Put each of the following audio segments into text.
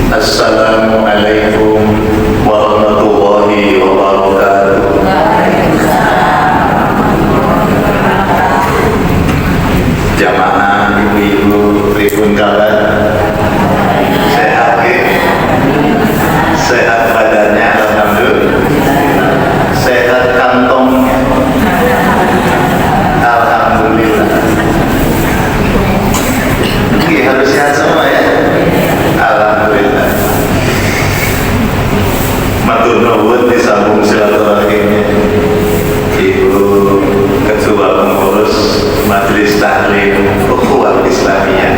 Assalamualaikum warahmatullahi wabarakatuh. Jamaah ibu-ibu pripun kabar? Sehat ya? Sehat badannya alhamdulillah. Sehat kantongnya alhamdulillah. Oke, harus sehat semua ya. Alhamdulillah. Matur nuwun disambung silaturahimnya Ibu Ketua Pengurus Majelis Taklim Ukhuwah Islamiyah.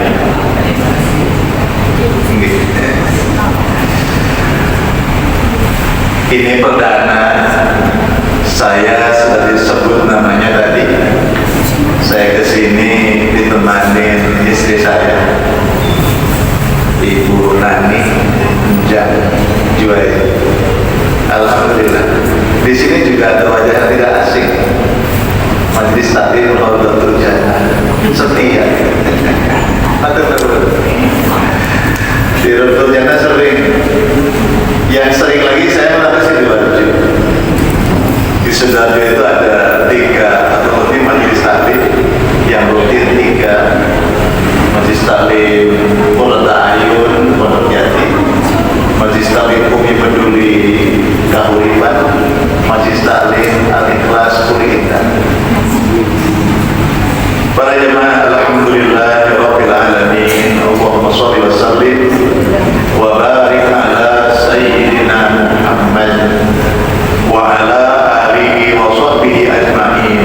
Ini perdana saya sudah disebut namanya tadi. Saya kesini ditemanin istri saya, Ibu Nani Juwai. Alhamdulillah. Di sini juga ada wajah yang tidak asing. Majelis Taklim Rodatul Jannah setia. Di Rodatul Jannah sering. Yang sering lagi saya malah ke Sidoarjo. Di Sidoarjo itu ada 3 atau lebih majelis taklim, yang rutin 3. Majelis taklim Pondok Ayun, Pondok Jati, Majelis taklim Bumi Peduli Kahuripan, Majelis taklim Al-Ikhlas Puri Indah. Para jemaah alhamdulillah rabbil alamin. Allahumma shalli wa sallim wa barik ala sayyidina Muhammad wa ala alihi wa sahbihi ajma'in.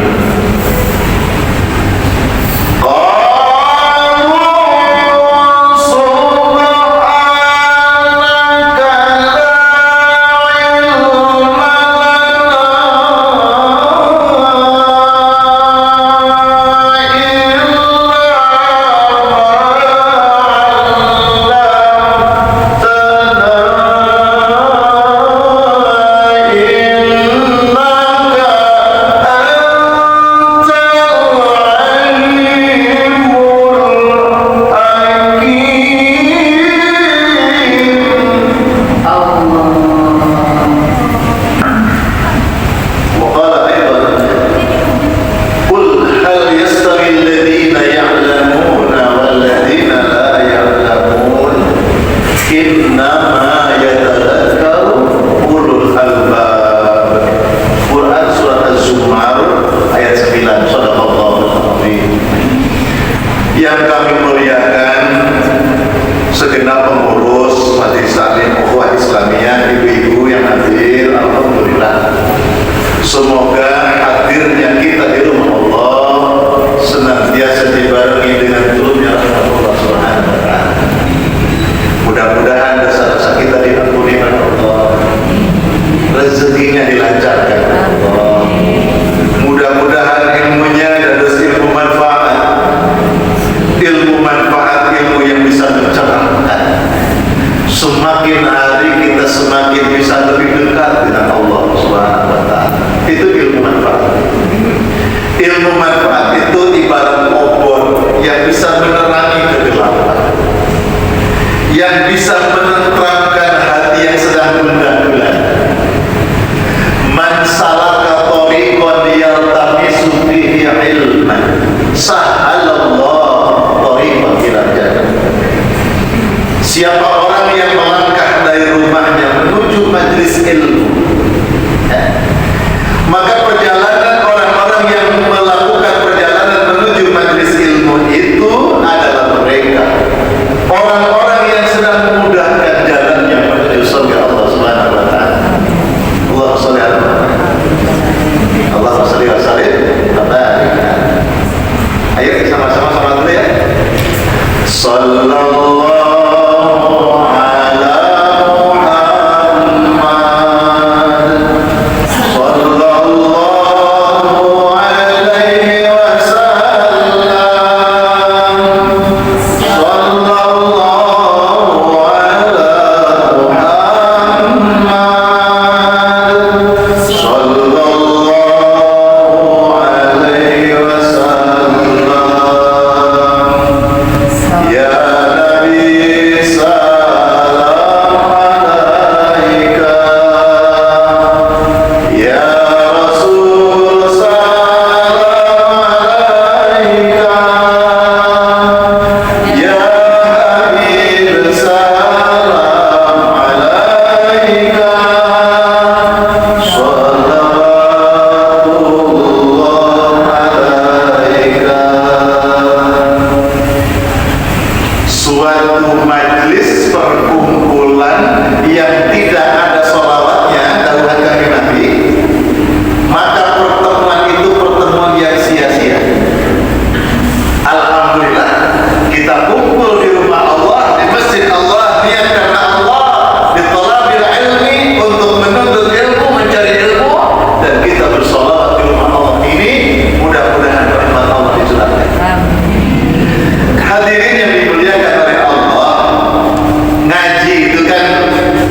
Siapa orang yang melangkah dari rumahnya menuju majelis ilmu, maka perjalanan orang-orang yang melakukan perjalanan menuju majelis ilmu itu adalah mereka orang-orang yang sedang memudahkan jalannya menuju surga Allah Subhanahu wa taala. Allahumma shalli ala Muhammad. Allahumma shalli wa sallim wa barik. Ayo sama-sama salat dulu ya. Sallallahu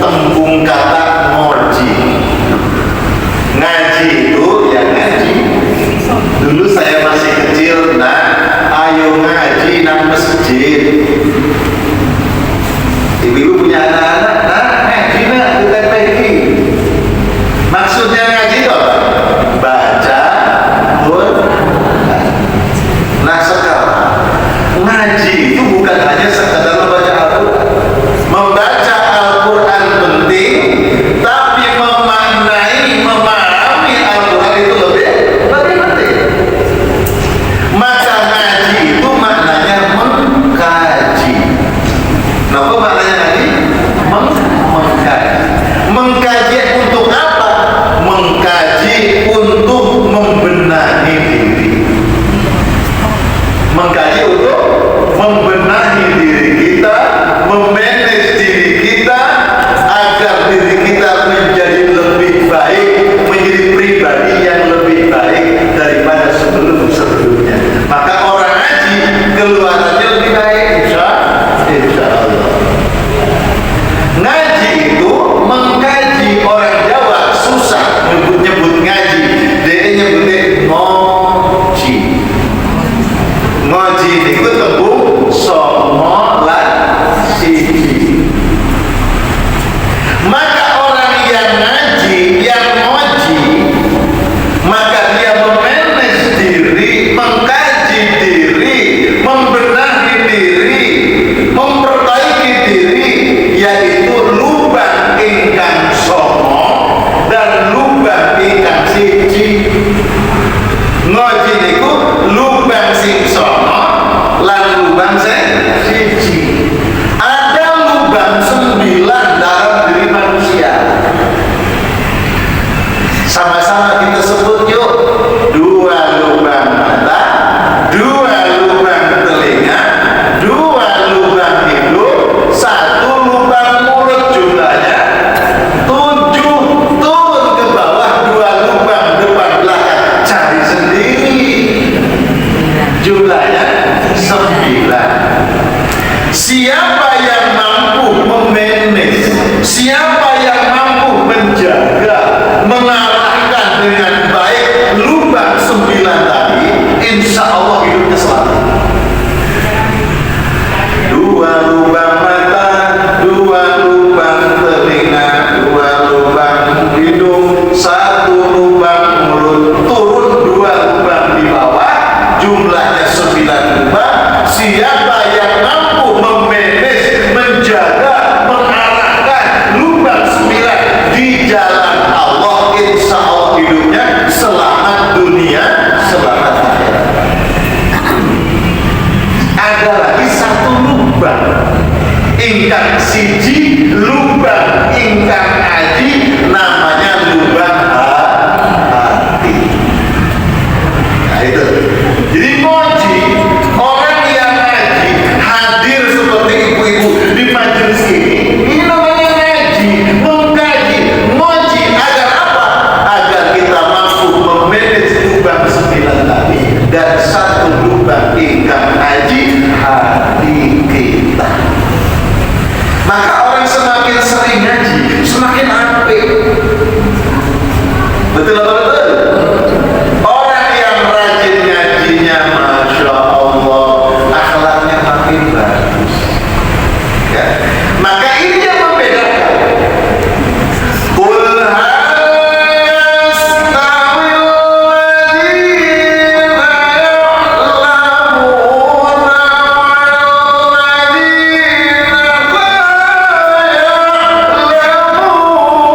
tembung kata ngoji. Ngaji itu ya ngaji. Dulu saya masih kecil, nah ayo ngaji nang masjid. Ibu-ibu punya anak-anak, nah ngaji nak kita pergi. Maksudnya ngaji itu apa? Baca Quran. Nah sekarang ngaji itu bukan hanya sekadar membaca Al-Quran. Membaca Al-Quran penting, tapi memaknai, memahami Al-Quran itu lebih penting. Maka ngaji itu maknanya mengkaji. Nah, apa maknanya ngaji? Mengkaji. Mengkaji untuk apa? Mengkaji untuk membenahi diri. Mengkaji untuk membenahi diri kita, memanage diri kita agar diri kita menjadi lebih baik, menjadi pribadi yang lebih baik daripada sebelum-sebelumnya. Maka orang ngaji keluarannya lebih baik, insya Allah. Ngaji itu mengkaji. Orang Jawa susah nyebut ngaji, dia nyebutnya ngoji. Ngoji itu tembung songo lan siji. Maka orang yang ngaji, yang ngoji, maka dia memanage diri, mengkaji diri, membenahi diri, memperbaiki diri, yaitu lubang ingkang songo dan lubang ingkang siji. Ngoji niku lubang sing sono lan lubang sing siji. Ada lubang 9 dalam diri manusia. Sama-sama kita sebut yuk. 2 lubang mata, 2 lubang telinga, 2 lubang hidung, 1 lubang mulut. Jumlahnya 7. Turun ke bawah 2 lubang depan belakang. Cari sendiri. Jumlahnya 9. Siapa yang mampu memanage, siapa yang mampu menjaga, mengarahkan dengan baik lubang 9 tadi, insya Allah hidupnya selamat. 2 lubang mata, 2 lubang telinga, 2 lubang hidung, 1 lubang mulut. Turun 2 lubang di bawah, jumlahnya 9 lubang. Siapa yang mampu memanage, menjaga, mengarahkan lubang 9 di jalan Allah, insya Allah hidupnya selamat dunia, selamat akhirat. Ada lagi 1 lubang ingkang siji, lubang ingkang aji, namanya lubang hati. Nah itu. Jadi ngoji, orang yang ngaji hadir seperti ibu-ibu di majelis ini namanya ngaji, mengkaji, ngoji agar apa? Agar kita mampu memanage lubang 9 tadi dan 1 lubang ingkang aji, hati kita. Maka orang semakin sering ngaji, semakin apik. Betul apa betul? Orang yang rajin ngajinya, masya Allah, akhlaknya makin bagus. Ya. Maka ini yang membedakan. Qul hal yastawil ladzina ya'lamuna wal ladzina la ya'lamun.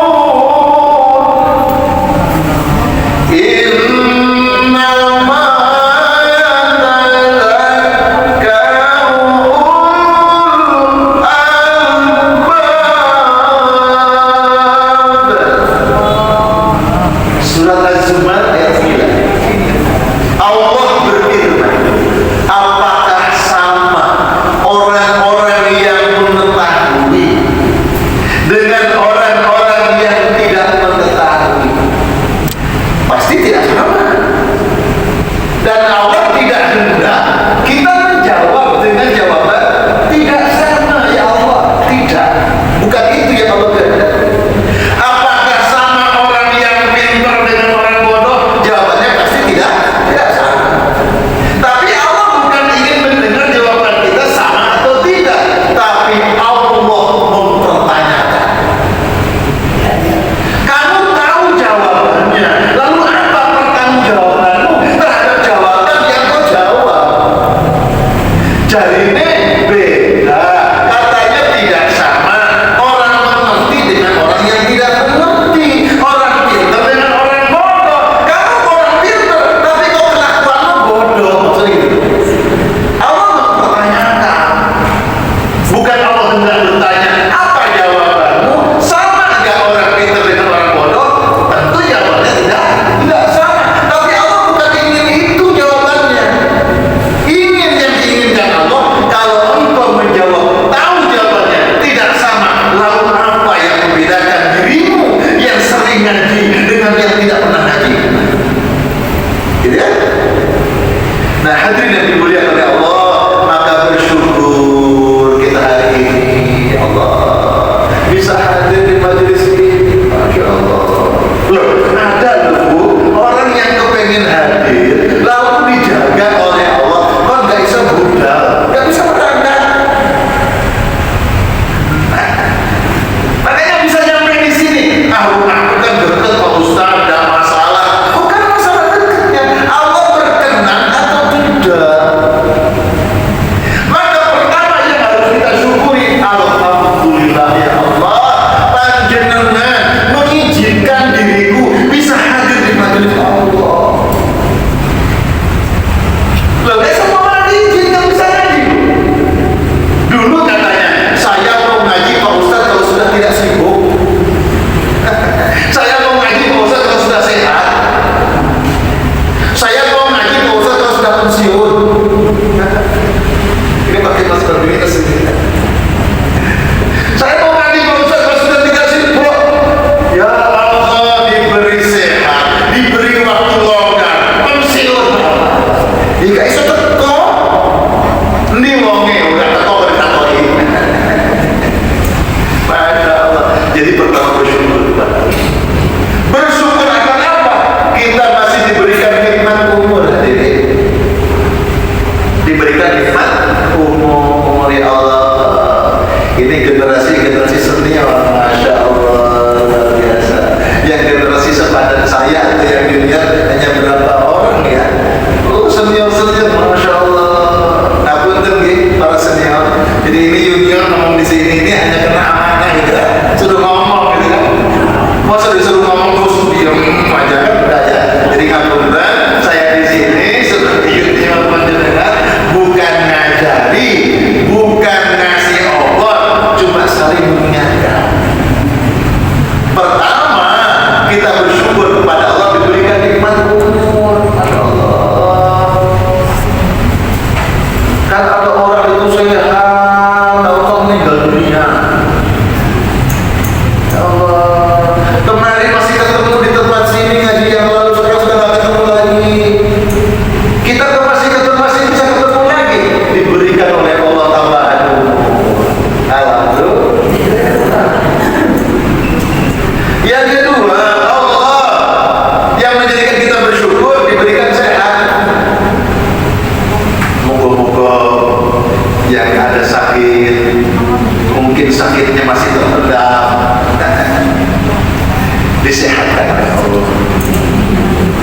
disehatkan oleh Allah,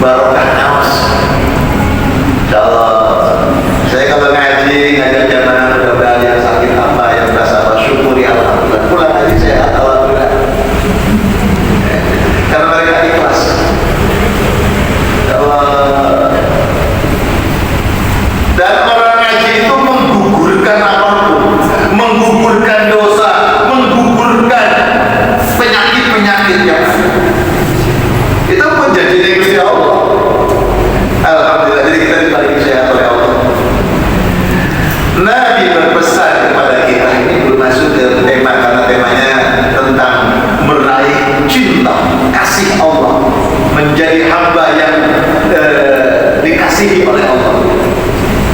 barokah nawas. Insyaallah saya kalau ngaji ngajak jamaah mudah-mudahan yang sakit apa yang berasa bersyukuri alhamdulillah, pulang ngaji sehat alhamdulillah, karena mereka ikhlas. Dan orang ngaji itu menggugurkan apapun, menggugurkan dosa, menggugurkan penyakit-penyakit yang itu pun jadi negeri Allah. Alhamdulillah, jadi kita dibagi sehat oleh Allah. Nabi berpesan kepada kita, ini belum masuk ke tema karena temanya tentang meraih cinta kasih Allah, menjadi hamba yang dikasihi oleh Allah,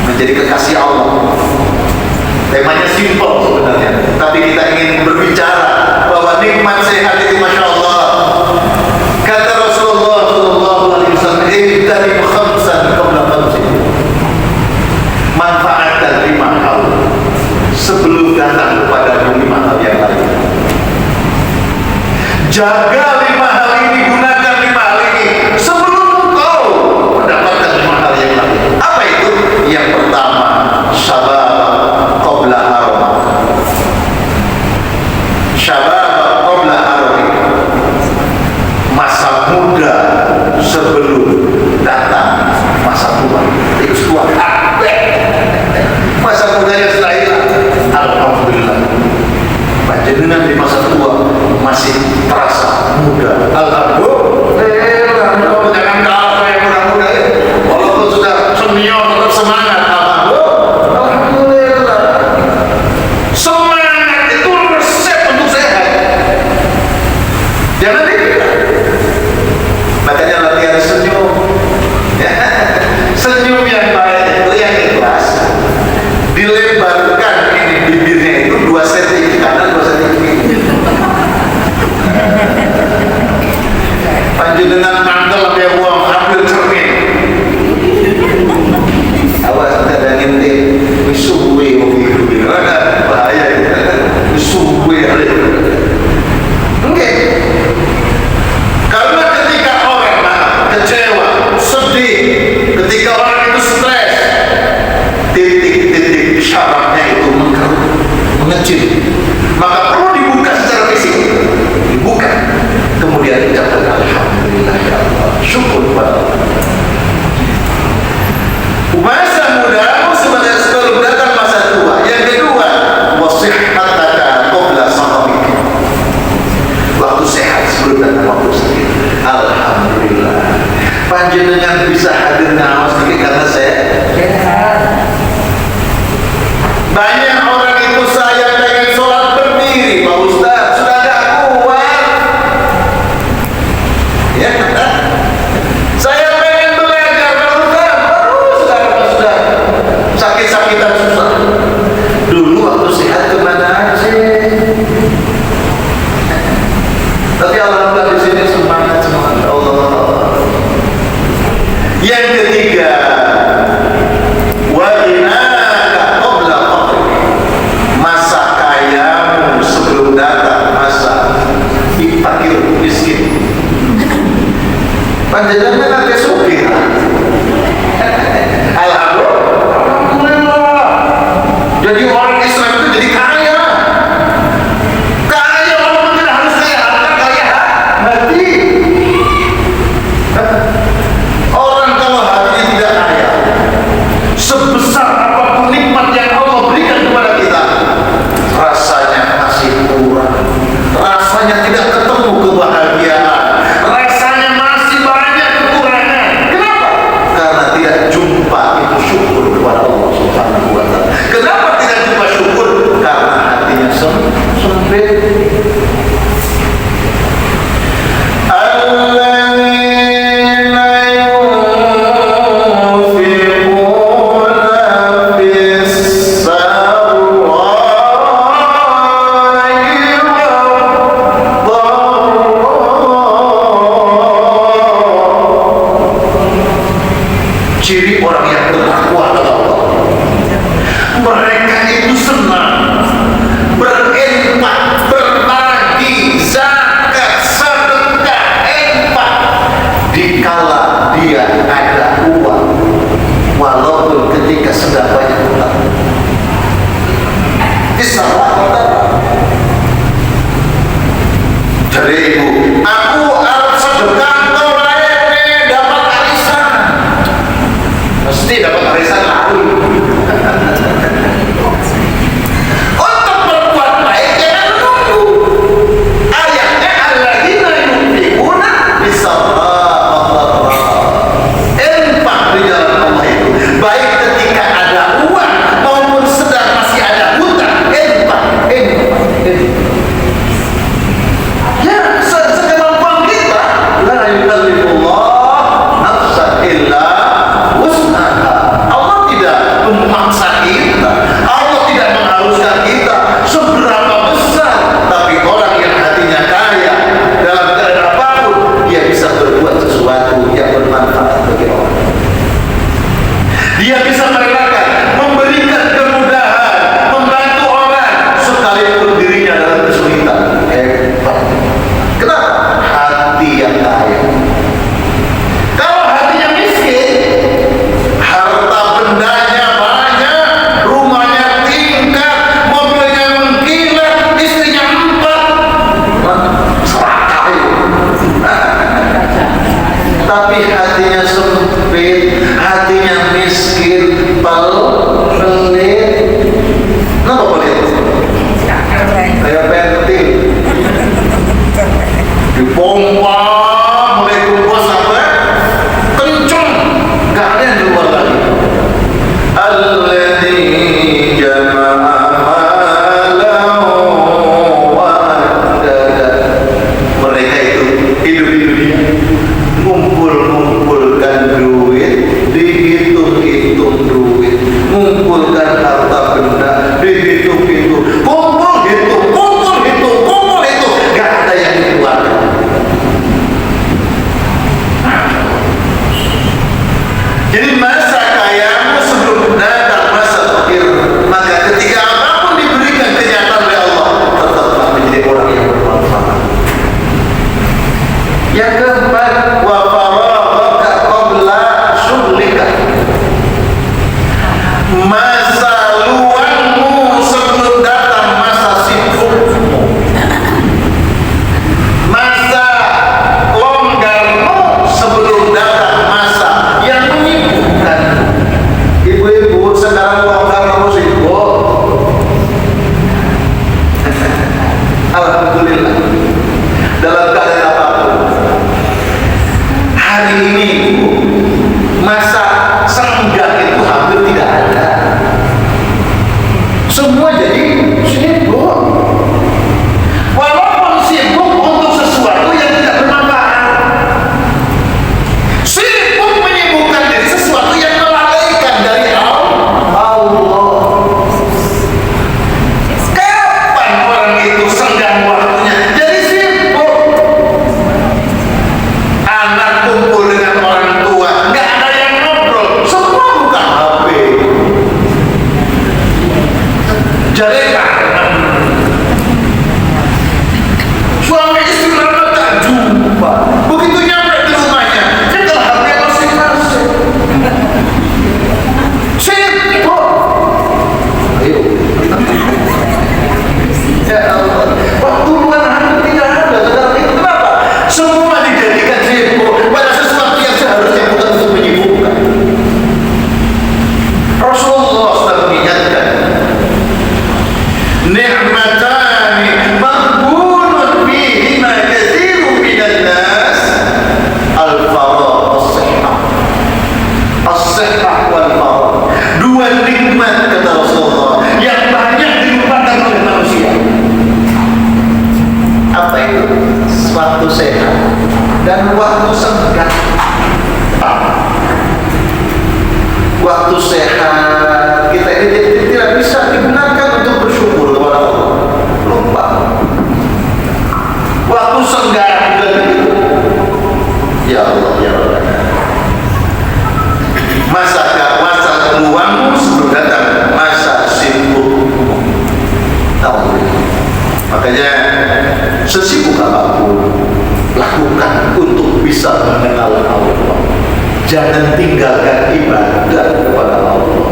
menjadi kekasih Allah. Temanya simpel sebenarnya, tapi kita ingin berbicara bahwa nikmat sehat itu masya Allah. Kata Rasulullah SAW, "Ihtanim khamsan qabla khamsin." Manfaatkan 5 hal sebelum datang kepada 5 hal yang lain. Jaga 5 hal ini, gunakan 5 hal ini sebelum engkau mendapatkan 5 hal yang lain. Apa itu? Yang pertama, syabab qabla haram. Syabab qabla haram, masa muda sebelum datang masa tua. Itu tua. Masa mudanya sudah hilang. Alhamdulillah. Panjenengan di masa tua masih terasa muda. Alhamdulillah. Jangan kalah yang muda-muda ya. Walaupun sudah senior tetap semangat. Alhamdulillah. Semangat itu resep untuk sehat. Jangan dikira. Makanya latihan senyum. Senyum yang baik itu yang ikhlas. Dilebarkan ini bibirnya itu 2 cm ke kanan, 2 cm ke kiri. Panjenengan mantel sampai buang ambil cermin. Awas ada ngintip, wisuwe begitu. Bahaya itu. Wisuwe. Oke. Karena ketika orang kecewa, sedih, ketika orang itu stres, titik-titik syarafnya itu mengecil, maka perlu dibuka secara fisik, dibuka, kemudian ucapkan alhamdulillah ya Allah, syukur kepada Allah. Masa muda sebenarnya sebelum datang masa tua. Yang kedua, wasihhataka qabla saqamik, waktu sehat sebelum datang waktu sakit. Alhamdulillah, panjenengan bisa hadir ngawas sedikit karena saya sehat. Banyak orang itu saya pengen sholat berdiri, Pak Ustaz, sudah gak kuat. Ya, saya pengen belajar, Pak Ustaz, sudah sakit-sakitan susah. Dulu waktu sehat kemana sih? Tapi alhamdulillah di sini semangat Allah. Yang ketiga, wa inaka qabla faqr, masa kayamu sebelum datang masa fakir miskin. Panjenengan nanti sugih. Alhamdulillah. Jadi orang Islam itu jadi kaya. Kaya walaupun tidak harus sehat, kaya hati. Orang kalau hatinya tidak kaya, sebesar apapun nikmat yang Allah berikan kepada kita, rasanya masih kurang, rasanya tidak ketemu kebahagiaan, rasanya masih banyak Dari ibu, aku harus sedekah kau lain dapat arisan. Mesti dapat arisan lagi. Untuk berbuat baik jangan menunggu. Ayatnya alladzina yunfiquna bis-sarra wad-dharra. Infak di jalan Allah itu baik ketika ada uang maupun sedang masih ada hutang. Infak. Ya, sekemampuan kita. La yukallifullah nafsan illa wus'aha. Allah tidak memaksa kita. Allah tidak mengharuskan kita seberapa besar. Tapi orang yang hatinya kaya dalam keadaan apapun dia bisa berbuat sesuatu yang bermanfaat bagi orang. Dia bisa merelakan, memberikan kemudahan, membantu orang sekalipun dirinya dalam kesulitan. Hebat. Kenapa? Hati yang kaya. Kalau hatinya miskin, harta bendanya banyak, rumahnya tingkat, mobilnya mengkilat, istrinya 4, serakah itu. Tapi hatinya sempit, hatinya miskin, pelit. Kenapa pelit? Kayak pentil. Dipompa mulai kumpul sampai kenceng, gak ada yang keluar lagi. Alladzi jama'a malahu wa addada. Mereka itu hidup di dunia ngumpulkan duit, dihitung-hitung duit, ngumpulkan harta benda, dihitung-hitung, kumpul hitung, gak ada yang dikeluarkan. Jadi masa kayamu sebelum datang masa fakir, maka ketika apapun diberikan kenyataan oleh Allah, tetaplah menjadi orang yang bermanfaat. Yang keempat, wa faraghaka qabla syughlika. Masa luangmu sebelum datang masa sibukmu. Masa longgarmu sebelum datang masa yang menyibukkan. Ibu-ibu sekarang longgar kamu sibuk. Alhamdulillah. Dalam keadaan apapun. Hari ini masa senggang itu hampir tidak ada. Semua jadi sibuk. Walaupun sibuk untuk sesuatu yang tidak bermanfaat. Sibuk menyibukkan diri sesuatu yang melalaikan dari Allah. Kapan orang itu senggang waktunya? Jadi sibuk. Anak kumpul dengan orang tua, nggak ada yang ngobrol, semua buka HP. Jadi suami istri lama tak jumpa. Begitu nyampe di rumahnya, tinggal HP masing-masing. Sibuk. Ayo. Ya Allah, waktu luang hampir tidak ada. Sekarang itu kenapa? Semua dijadikan sibuk pada sesuatu yang seharusnya bukan untuk menyibukkan. Rasulullah SAW mengingatkan, ni'matani maghbunun fihima katsirun minan nas, al-faragh was-sihhah. As-sihhah wal faragh. Dua nikmat kata Rasulullah yang banyak dilupakan oleh manusia. Apa itu? Waktu sehat dan waktu senggang. Waktu sehat kita ini tidak bisa digunakan untuk bersyukur kepada Allah. Lupa. Waktu senggang juga begitu. Ya Allah, ya Allah. Masa luangmu sebelum datang masa sibukmu. Tahu. Makanya sesibuk apapun lakukan untuk bisa mengenal Allah. Jangan tinggalkan ibadah kepada Allah.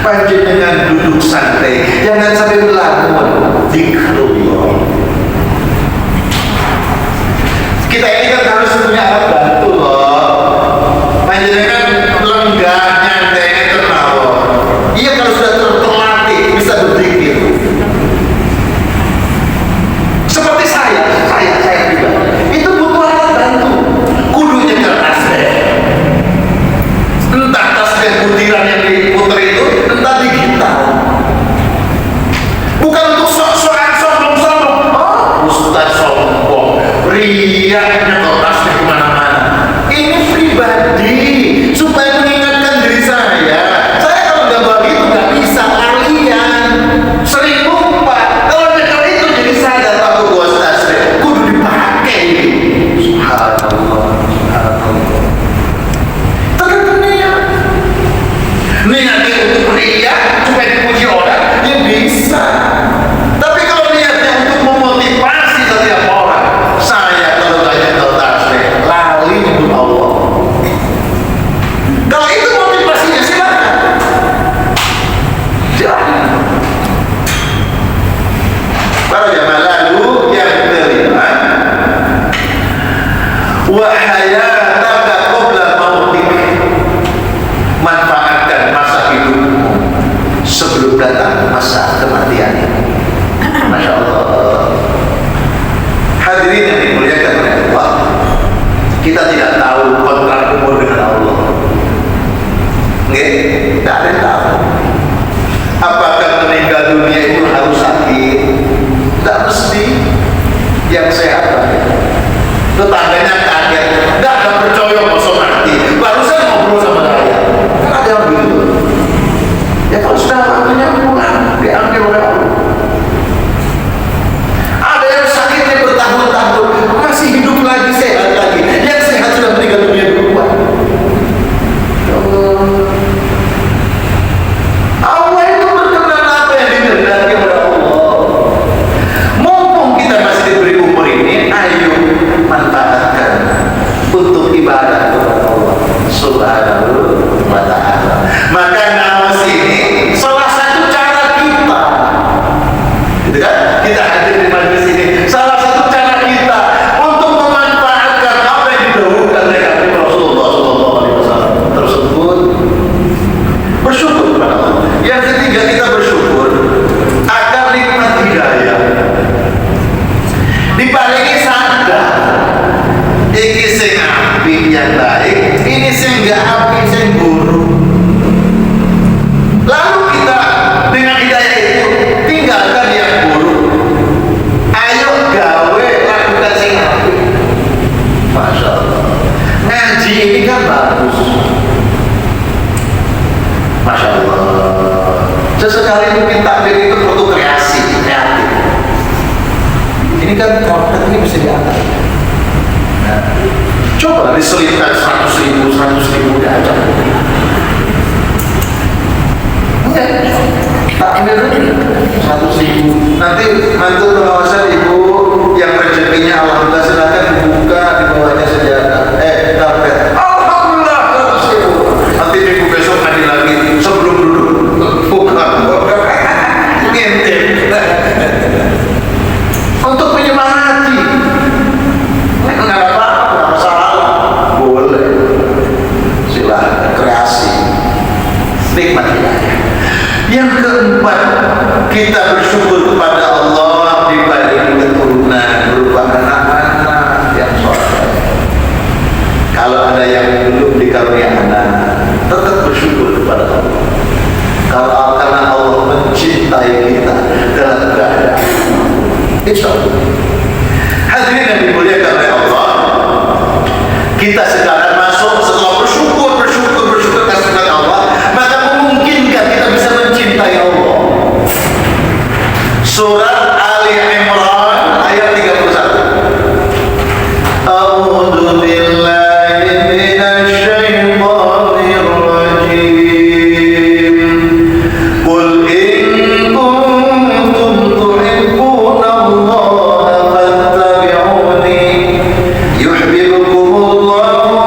Panjenengan duduk santai, jangan sampai melamun zikrullah. teriak nyekol tasbih kemana-mana. Ini pribadi supaya mengingatkan diri saya. Saya kalau nggak begitu nggak bisa kalian sering lupa. Kalau nyekel itu jadi sadar waktu gua tasbih kudu dipakai. Subhanallah, subhanallah. Tentunya niatnya untuk ria supaya dipuji orang ya bisa. Tapi kalau niatnya untuk memotivasi setiap orang, saya kalau nggak nyekel tasbih lali untuk Allah. Kalau itu motivasinya silakan. Silakan. Para jamaah lalu yang kelima, wa hayataka qabla mautik. Manfaatkan masa hidupmu sebelum datang masa kematian. Masya Allah. Hadirin yang dimuliakan oleh Allah, kita tidak tahu kontrak umur dengan Allah. Nggak ada yang tahu. Apakah meninggal dunia itu harus sakit? Tidak mesti. Yang sehat lah. Tetangganya kaget, tidak ada percaya kosong mati. Barusan ngobrol sama saya. Kan ada yang begitu. Ya kalau sudah waktunya pulang, diambil oleh Allah. Ada yang sakitnya bertahun-tahun, masih hidup lagi, sehat lagi. Yang sehat sudah meninggal dunia duluan. Allah itu berkenan apa yang dikehendaki oleh Allah. Mumpung kita masih diberi umur ini, ayo manfaatkan untuk ibadah kepada Allah Subhanahu wa ta'ala. Maka nawas ini salah satu cara kita, gitu kan? Kita hadir di majelis ini, salah satu cara kita untuk memanfaatkan apa yang didahulukan oleh Nabi Rasulullah SAW tersebut, bersyukur kepada Allah. Yang ketiga, kita bersyukur agar nikmat hidayah diparingi sadar. Iki sing apik yang baik, ini sing gak apik sing buruk. Lalu kita dengan hidayah itu tinggalkan yang buruk. Ayo gawe lakukan sing apik. Masya Allah. Ngaji ini kan bagus. Masya Allah. Sesekali mungkin takbir itu perlu kreasi, kreatif. Ini kan konten ini bisa diangkat. Nah, coba diselipkan 100.000 diajak. Enggak, takbir 100.000. Nanti mantu pengawasan ibu yang rezekinya alhamdulillah silakan dibuka di bawahnya sejadah. Karpet. Alhamdulillah 100.000. Nanti minggu besok hadir lagi sebelum duduk. Bukan. Ngintip. Untuk menyemangati. Enggak apa-apa, enggak masalah. Boleh. Silakan kreasi. Nikmat hidayah. Yang keempat, kita bersyukur kepada Allah diberi keturunan berupa anak-anak yang soleh. Kalau ada yang belum dikarunia anak, tetap bersyukur kepada Allah. Kalau karena Allah mencintai kita dalam keadaan, insya Allah. Hadirin yang dimuliakan oleh Allah, kita sekarang masuk setelah bersyukur kepada Allah, maka memungkinkan kita bisa mencintai Allah. Surat Ali Imran ayat 31. A'udzu billahi minasy syaithanir rajim. Qul in kuntum tuhibbuna Allah fattabi'uni yuhibbukumullahu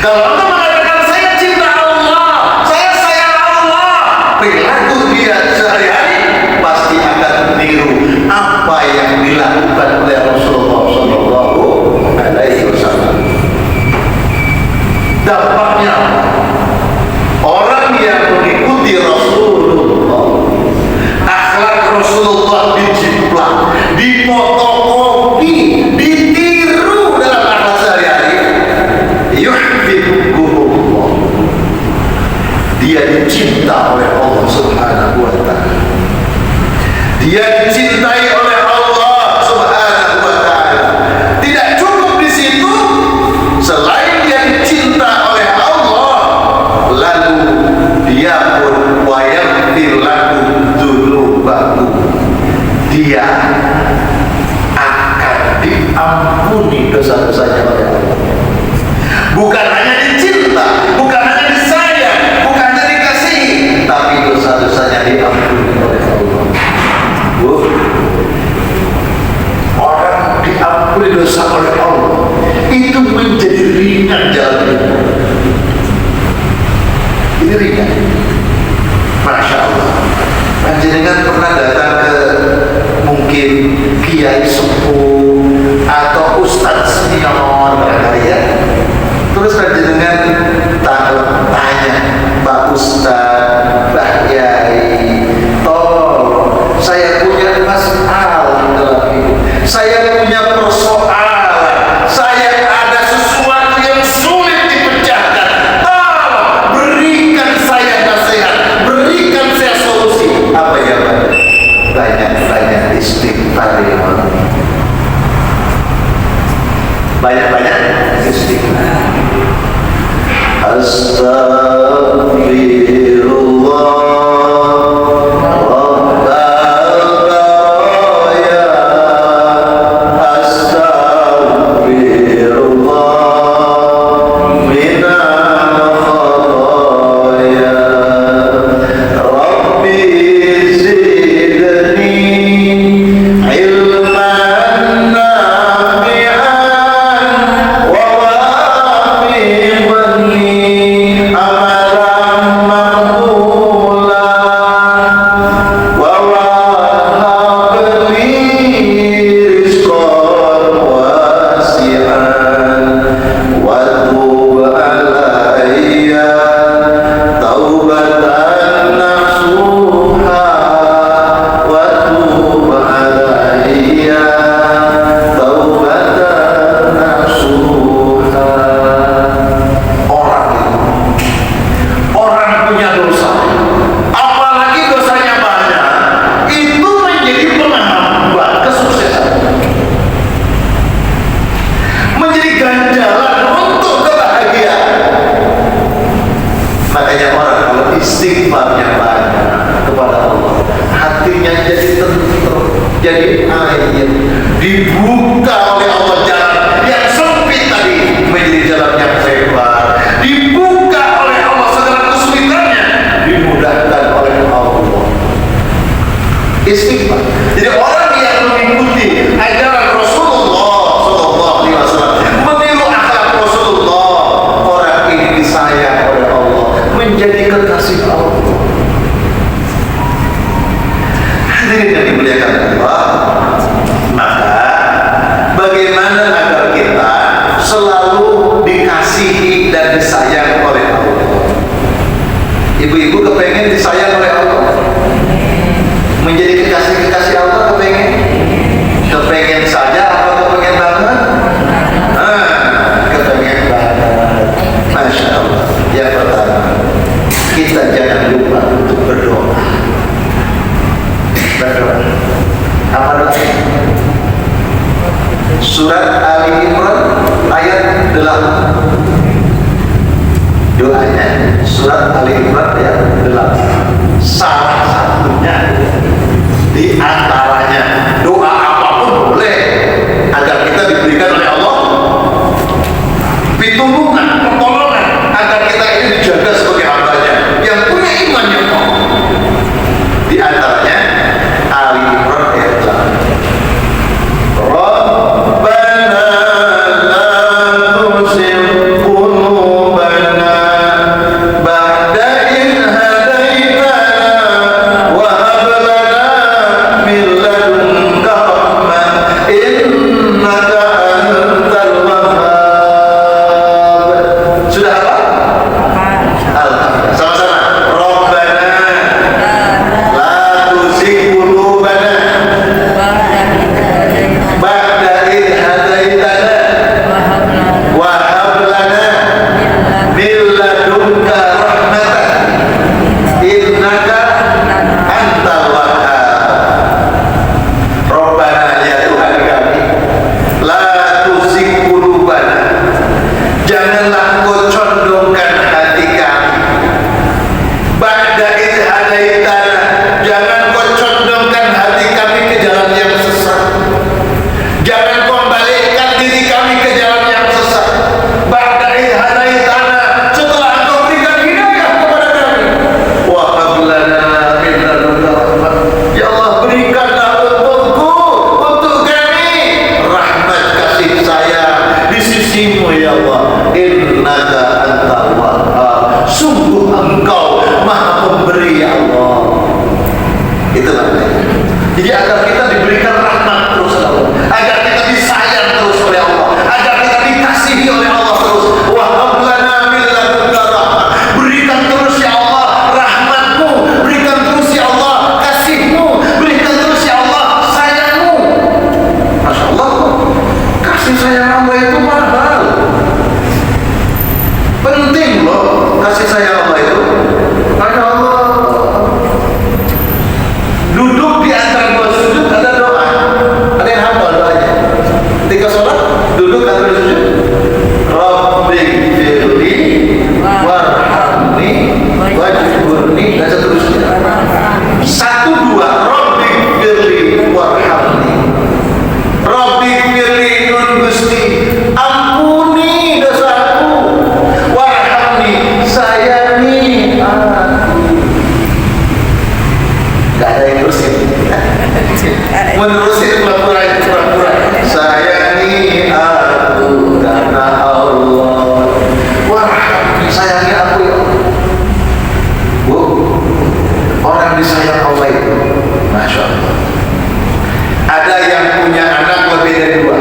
Kalau anda mengatakan saya cinta Allah, saya sayang Allah, perilaku dia sehari-hari pasti akan meniru apa yang dilakukan oleh Rasulullah Shallallahu Alaihi Wasallam. Dampaknya orang yang mengikuti Rasulullah, akhlak Rasulullah dijiplak, difotokopi, ditiru dalam akhlak sehari-hari. Yuhibbuhumullah, dia dicinta oleh Allah Subhanahu wa Ta'ala. Dia dicintai oleh Allah Subhanahu wa Ta'ala. Tidak cukup di situ, selain dia dicinta oleh Allah, lalu dia pun wayaghfir lakum dzunubakum, dia akan diampuni dosa-dosanya oleh Allah. Bukan hanya dicinta, bukan hanya disayang, bukan hanya dikasihi, tapi dosa-dosanya diampuni oleh Allah. Orang diampuni dosa oleh Allah itu menjadi ringan jalan hidup. Ini ringan. Masya Allah. Panjenengan pernah datang ke mungkin kiai sepuh atau ustadz senior barangkali ya. Terus panjenengan tanya, Pak Ustadz, Pak Kiai, tolong saya punya masalah dalam hidup, saya punya persoalan, saya ada sesuatu yang sulit dipecahkan, tolong berikan saya nasihat, berikan saya solusi. Apa ya Pak? Banyak-banyak istighfar ya Pak. Banyak-banyak istighfar. Surat Ali Imran ayat 8. Doanya surat Ali Imran ayat 8. Salah satunya di kasih sayang Allah itu, Masya Allah. Duduk di antara dua sujud ada doa. Ada yang hafal doanya. Ketika sholat, duduk antara dua sujud. Rabbighfirli warhamni wajburni, dan seterusnya. 1, 2, Rabbighfirli warhamni. Rabbighfirli nun Gusti, ampuni dosaku. Warhamni, sayangi aku. Gak ada yang terusin. Menerusin pura-pura. Sayangi aku karena Allah. Warhamni, sayangi aku ya Allah. Bu, orang disayang Allah itu, Masya Allah. Ada yang punya anak lebih dari 2.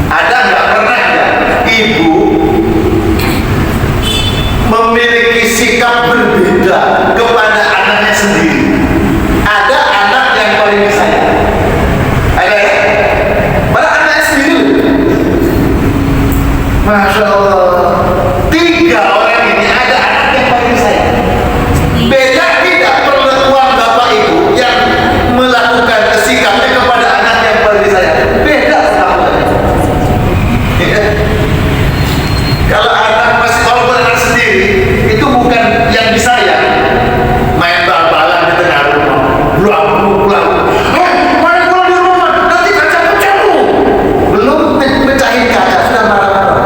Ada nggak pernah ya ibu memiliki sikap berbeda kepada anaknya sendiri? Ada anak yang paling disayang, ada ya? Pada anaknya sendiri. Masya Allah. 3 orang ini ada anak yang paling disayang. Beda tidak perlakuan bapak ibu yang melakukan sikapnya kepada anak yang paling disayang. Beda perlakuannya. Ya. Kalau anak masih kalau anak sendiri itu bukan yang disayang, main bal-balan di tengah rumah, pulang. Main bola di rumah, nanti kaca pecah lu. Belum mecahin kaca sudah marah-marah.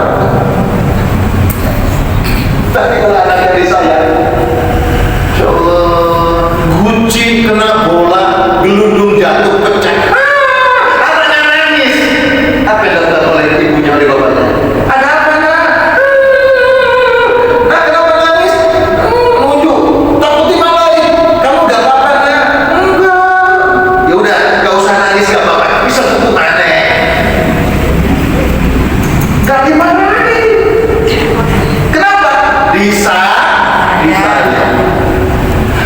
Tapi kalau anak yang disayang, Insya Allah, guci kena bola, gelundung jatuh pecah. Anaknya nangis. Apa yang dilakukan oleh ibunya, oleh bapaknya? Ada apa nak? Nak kenapa nangis? Nunjuk. Takut dimarahin. Kamu gak apa-apa nak? Enggak. Ya udah, gak usah nangis, gak apa-apa. Bisa tutup aneh. Gak dimarahin. Kenapa? Disayang.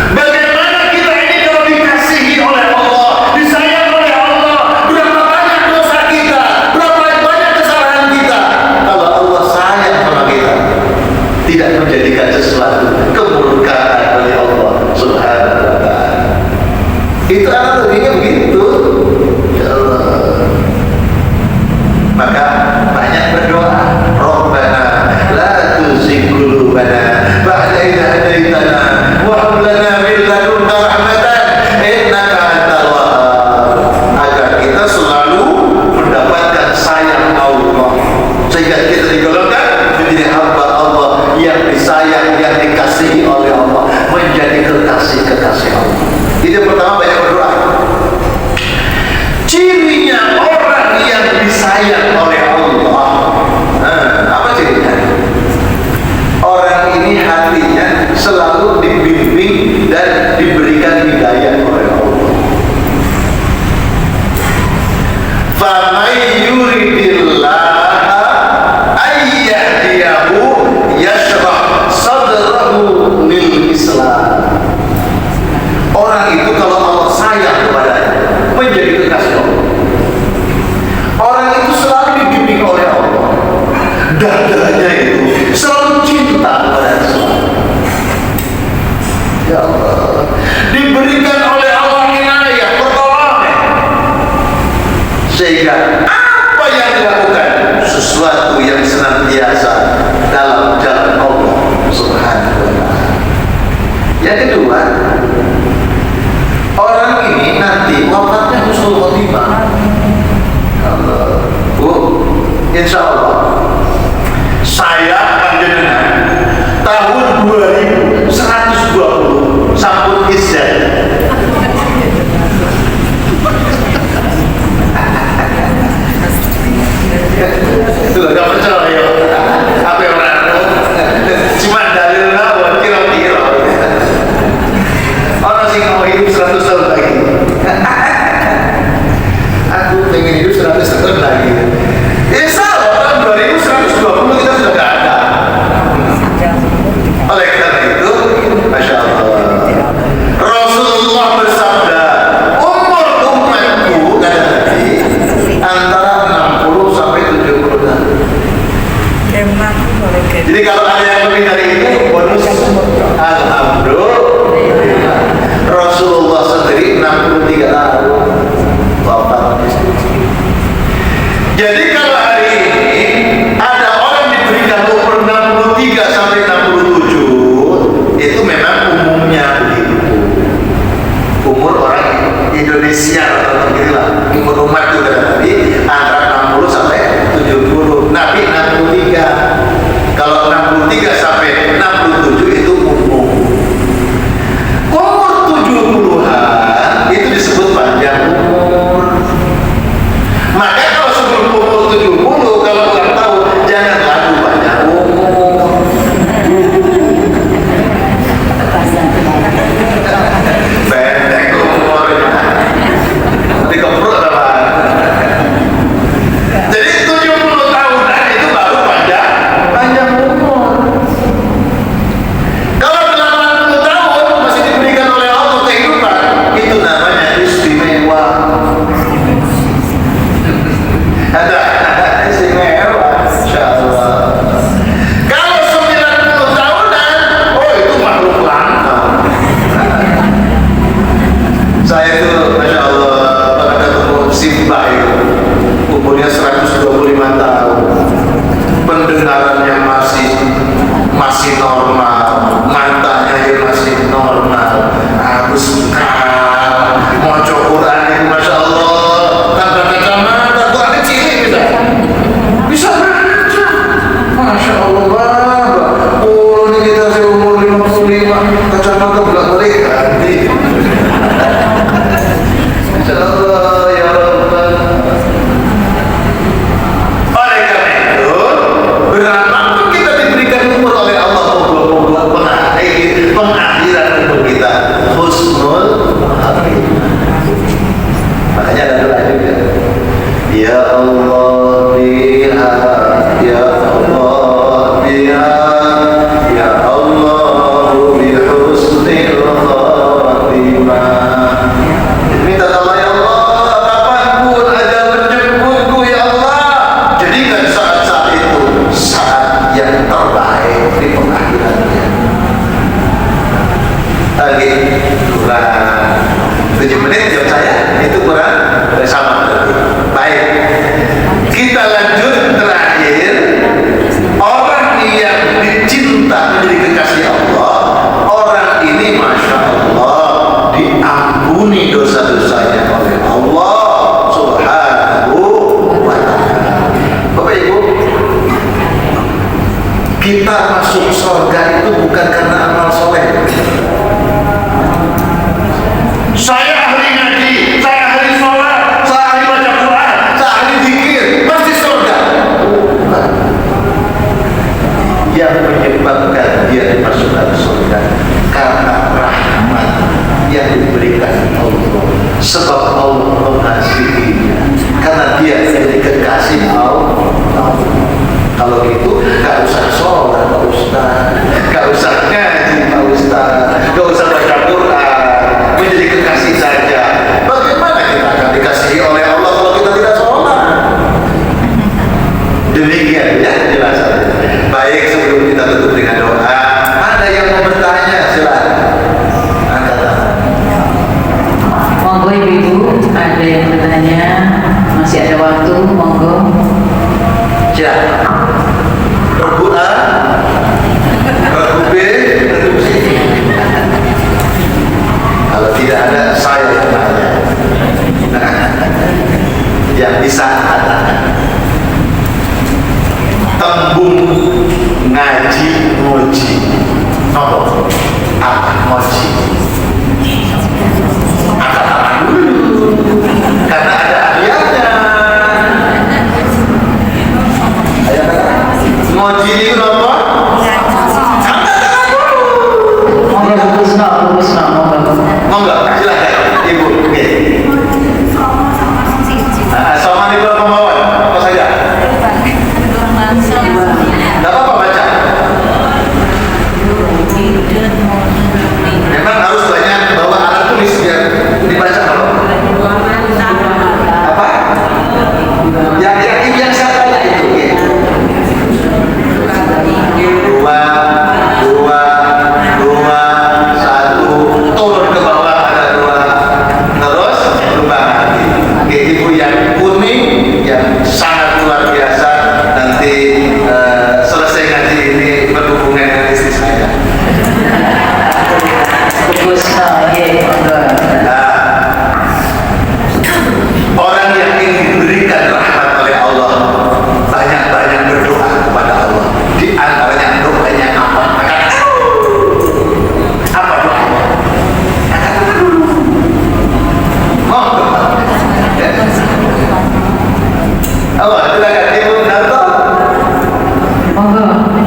Bagaimana kita ini kalau dikasihi oleh Allah, disayang oleh Allah, berapa banyak dosa kita, berapa banyak kesalahan kita, kalau Allah sayang sama kita, tidak menjadikan sesuatu kemurkaan oleh Allah Subhanahu wa ta'ala. Itu analoginya begitu. Ya Allah. Maka banyak berdoa, Rabbana la tuzigh qulubana ba'da idh hadaytana wa hab lana min ladunka rahmatan innaka antal wahhab, agar kita selalu mendapatkan sayang Allah, sehingga kita digolongkan menjadi hamba Allah yang disayang, yang dikasihi oleh Allah, menjadi kekasih Allah. Itu yang pertama, banyak berdoa. Cirinya orang yang disayang oleh Allah, apa cirinya? Orang ini hatinya selalu dibimbing dan diberikan hidayah oleh Allah. فَمَنْ يُرِدِ اللَّهَ أَنْ يَهْدِيَهُ يَشْرَحْ صَدْرَهُ لِلْإِسْلَامِ. Orang itu kalau Allah sayang kepadanya, menjadi kekasih Allah. Orang itu selalu dibimbing oleh Allah. Dadanya itu selalu cinta kepada Islam. Ya Allah, diberikan oleh Allah inayah, pertolongan, sehingga apa yang dilakukan sesuatu yang senantiasa dalam jalan Allah Subhanahu wa ta'ala. Yang kedua, orang ini nanti wafatnya husnul khotimah. Allah, Bu, insya Allah saya panjenengan Jadi kalau ada yang lebih dari itu bonus. Alhamdulillah. Rasulullah sendiri 63 tahun wafat. Jadi kalau hari ini ada orang diberikan umur 63 sampai 67, itu memang umumnya begitu. Umur orang Indonesia atau beginilah, umur umat juga Nabi antara 60 sampai 70. Nabi 63. Kalau 63 sampai 67 itu umum. Umur 70-an itu disebut panjang umur. Maka kalau sebelum umur 70, kalau ulang tahun jangan lagu panjang umur. Pendek umurnya. Nanti keprut apa? Jadi 70 tahunan itu baru panjang umur. Kalau 80 tahun masih diberikan oleh Allah kehidupan, itu namanya istimewa. Ada istimewa, insyaallah. Kalau 90 tahunan, oh itu makhluk langka. Saya itu, masya Allah, pernah ketemu Simbah itu, umurnya 125 tahun, pendengarannya masih normal, matanya masih normal, mau Quran itu masya Allah, tanpa kacamata, Quran kecil bisa baca, masya Allah. Oh ini kita seumur 55, kacamata bolak-balik ganti. Masya Allah ya Rabbal. Oleh karena itu, berapapun kita diberikan umur oleh Allah, pengakhiran umur kita husnul khatimah. Makanya ada doa juga. Ya Allah biha, ya Allah biha, ya Allah bi husnil khatimah. Minta doa ya Allah, kapanpun ajal menjemputku ya Allah, jadikan saat-saat itu saat yang terbaik di pengakhirannya. Lagi kurang 7 menit jawab saya, itu kurang sama. Baik, kita lanjut terakhir. Orang yang dicinta menjadi kekasih Allah, orang ini masya Allah diampuni dosa-dosanya oleh Allah Subhanahu wa ta'ala. Bapak Ibu, kita masuk surga itu bukan karena amal soleh. Saya ahli ngaji, saya ahli sholat, saya ahli baca Quran, saya ahli zikir, pasti surga. Bukan. Yang menyebabkan dia dimasukkan surga karena rahmat yang diberikan Allah, sebab Allah mengasihinya, karena dia menjadi kekasih Allah. Kalau gitu, gak usah sholat Pak Ustaz, gak usah ngaji Pak Ustaz, gak usah baca Quran, menjadi kekasih saja. Bagaimana kita akan dikasihi oleh Allah kalau kita tidak sholat? Demikian ya penjelasannya. Baik, sebelum kita tutup dengan doa, ada yang mau bertanya, silakan. Angkat tangan. Monggo ibu-ibu, ada yang bertanya, masih ada waktu, monggo. Silakan. Regu A, regu B, regu C. Kalau tidak ada, saya yang tanya. Yang bisa katakan tembung ngaji ngoji apa ngoji? Angkat tangan dulu karena ada ayatnya. Ngoji itu apa? Angkat tangan dulu. Monggo Kusno, monggo. Monggo, silakan Ibu. Oke. Assalamualaikum warahmatullahi wabarakatuh. Apa saja? Tidak apa-apa baca. Memang harus banyak bawa alat tulis biar dibaca kalau. Apa? Yang saya tanya itu.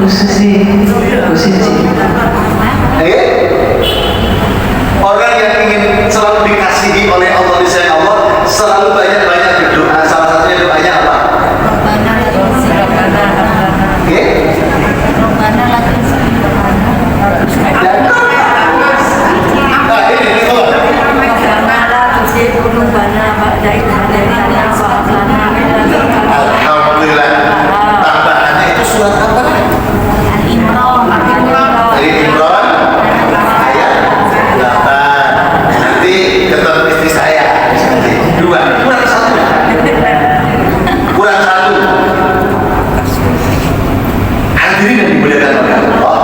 posisi. Orang yang ingin selalu dikasihi oleh Allah, disayang Allah, selalu banyak-banyak berdoa. Salah satunya doanya apa? Alhamdulillah. Tambahannya itu surat apa? Ali Imran ayat 8. Nanti ketemu istri saya. Dua, kurang satu. Kurang satu. Hadirin yang dimuliakan oleh Allah.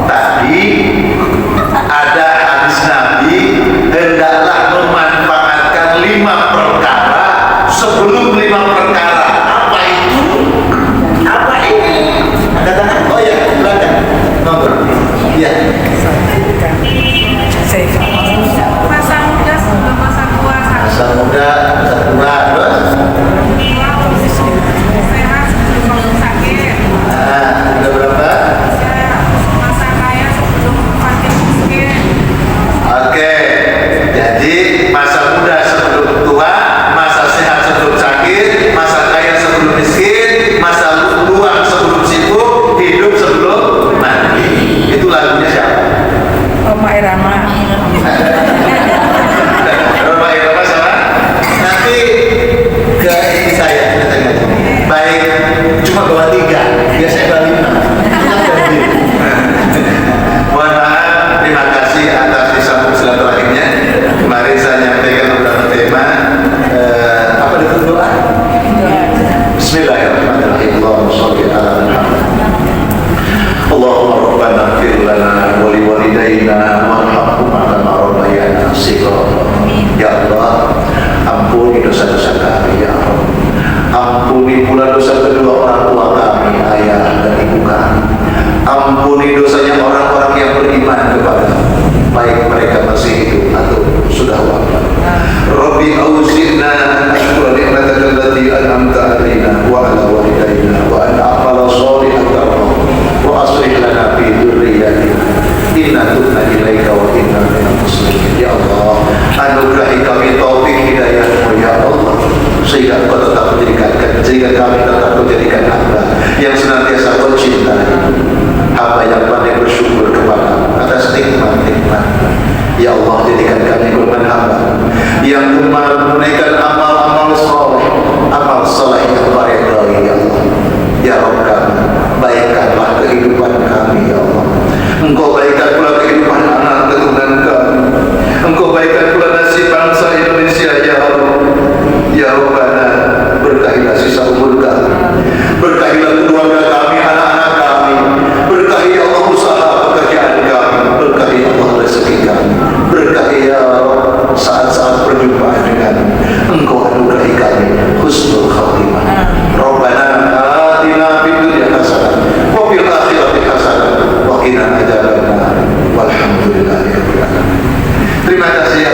Tadi ada hadis Nabi, hendaklah memanfaatkan 5 perkara sebelum 5 perkara. Apa itu? Apa ini? Ada tangan? Oh ya, silakan. Nomor. Iya. Masa muda sebelum masa tua. Masa muda, masa tua, terus. Sehat sebelum sakit. Nah, ada berapa? Masa kaya sebelum makin miskin. Oke, jadi masa muda sebelum tua, masa sehat sebelum sakit, masa kaya sebelum miskin, masa luang sebelum sibuk, hidup sebelum mati. Itu lagunya siapa? Oma Irama. Roma Irama sama? Nanti ke istri saya, kita tanya. Baik, cuma bawa 3, biasanya bawa 5. Mohon maaf, terima kasih atas disambung silaturahimnya. Kemarin saya nyampaikan beberapa tema. Apa itu doa? Bismillahirrahmanirrahim. Allahumma sholli ala Muhammad. Allahumma rabbana ighfir lana wa li walidayna warhamhuma kama rabbayana shighara. Ya Allah, ampuni dosa-dosa kami ya Allah. Ampuni pula dosa kedua orang tua kami, ayah dan ibu kami. Ampuni dosanya orang-orang yang beriman kepada, baik mereka masih hidup atau sudah wafat. Rabbi auzi'na an nashkura ni'mataka allati an'amta 'alaina wa 'ala walidayna wa an na'mala shalihan tardah wa aslih lana fi dhurriyyatina inna tubna ilaika wa inna minal muslimin. Ya Allah, anugerahi kami taufik hidayah-Mu ya Allah, sehingga Engkau tetap kami tetap menjadikan hamba yang senantiasa Kau cintai, hamba yang pandai bersyukur kepada atas nikmat-nikmat. Ya Allah, jadikan kami golongan hamba yang gemar menunaikan amal-amal soleh, amal soleh yang Kau ridhai ya Allah. Ya Rabb kami, baikkanlah kehidupan kami ya Allah. Engkau baikkan pula kehidupan anak keturunan kami. Engkau baikkan pula nasib bangsa Indonesia ya Allah. Ya Rabbana, berkahilah sisa umur kami, berkahilah keluarga kami, anak-anak kami, berkahi ya Allah usaha pekerjaan kami, berkahi Allah rezeki kami, berkahi ya Allah saat-saat perjumpaan dengan Engkau, anugerahi kami husnul khatimah. Rabbana atina fid dunya hasanah wa fil akhirati hasanah wa qina adzabannar. Walhamdulillahirabbil alamin. Terima kasih